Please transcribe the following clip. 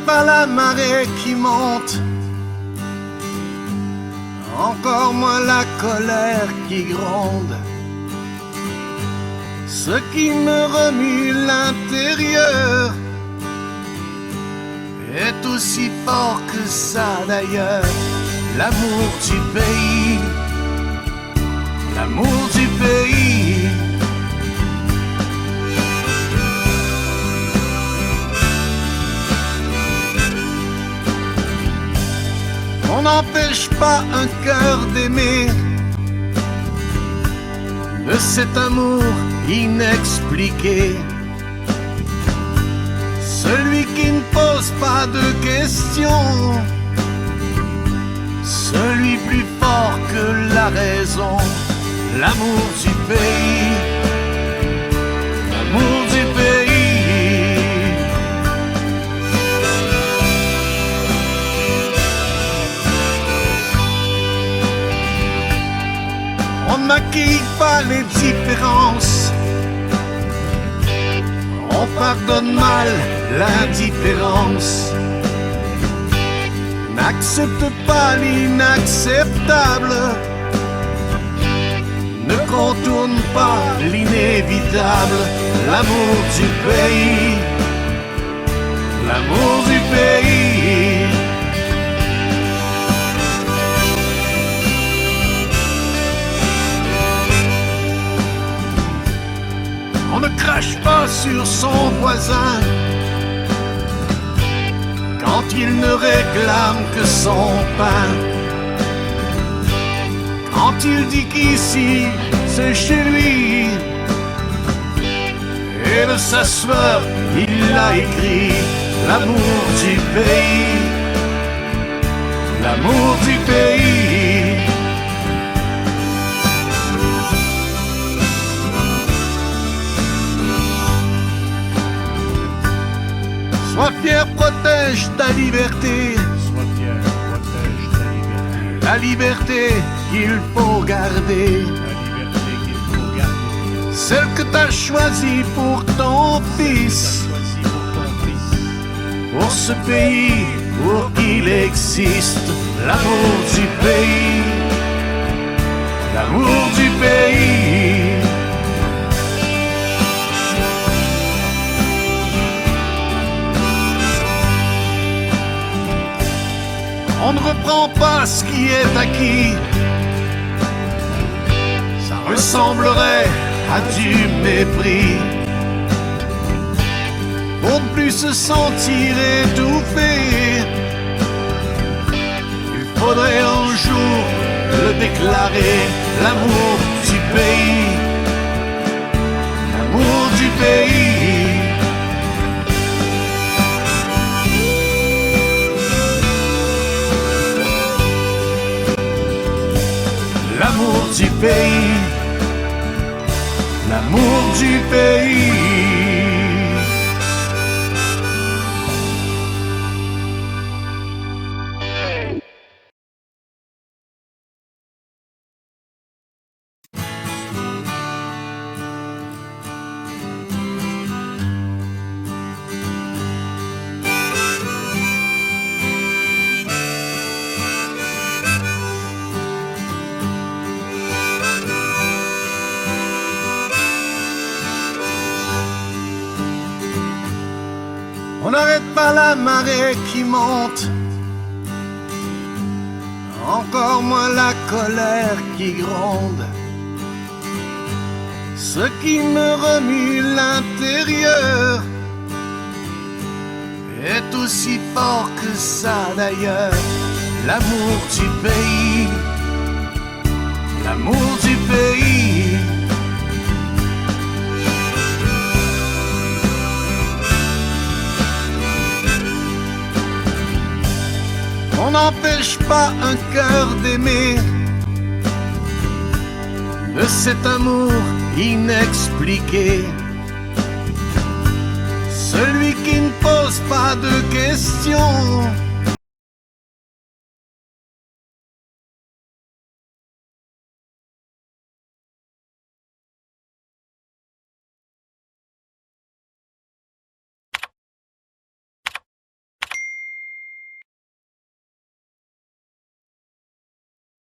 pas la marée qui monte, encore moins la colère qui gronde. Ce qui me remue l'intérieur est aussi fort que ça d'ailleurs. L'amour du pays, l'amour du pays. On n'empêche pas un cœur d'aimer, de cet amour inexpliqué. Celui qui ne pose pas de questions, celui plus fort que la raison. L'amour du pays, l'amour du pays. On ne maquille pas les différences, on pardonne mal l'indifférence. N'accepte pas l'inacceptable, ne contourne pas l'inévitable. L'amour du pays, l'amour du pays. On ne crache pas sur son voisin quand il ne réclame que son pain, quand il dit qu'ici c'est chez lui, et de sa sueur il a écrit l'amour du pays, l'amour du pays. Sois fier, protège ta liberté. Sois fier, protège ta liberté. La liberté qu'il faut garder. La liberté qu'il faut garder. Celle que t'as choisie pour ton fils. Choisis pour ton fils. Pour ce pays, pour qu'il existe. L'amour du pays. L'amour du pays. On ne reprend pas ce qui est acquis, ça ressemblerait à du mépris. Pour ne plus se sentir étouffé, il faudrait un jour le déclarer. L'amour du pays, l'amour du pays. L'amour du pays, l'amour du pays. On n'arrête pas la marée qui monte, encore moins la colère qui gronde. Ce qui me remue l'intérieur est aussi fort que ça d'ailleurs. L'amour du pays, l'amour du pays. On n'empêche pas un cœur d'aimer, de cet amour inexpliqué. Celui qui ne pose pas de questions,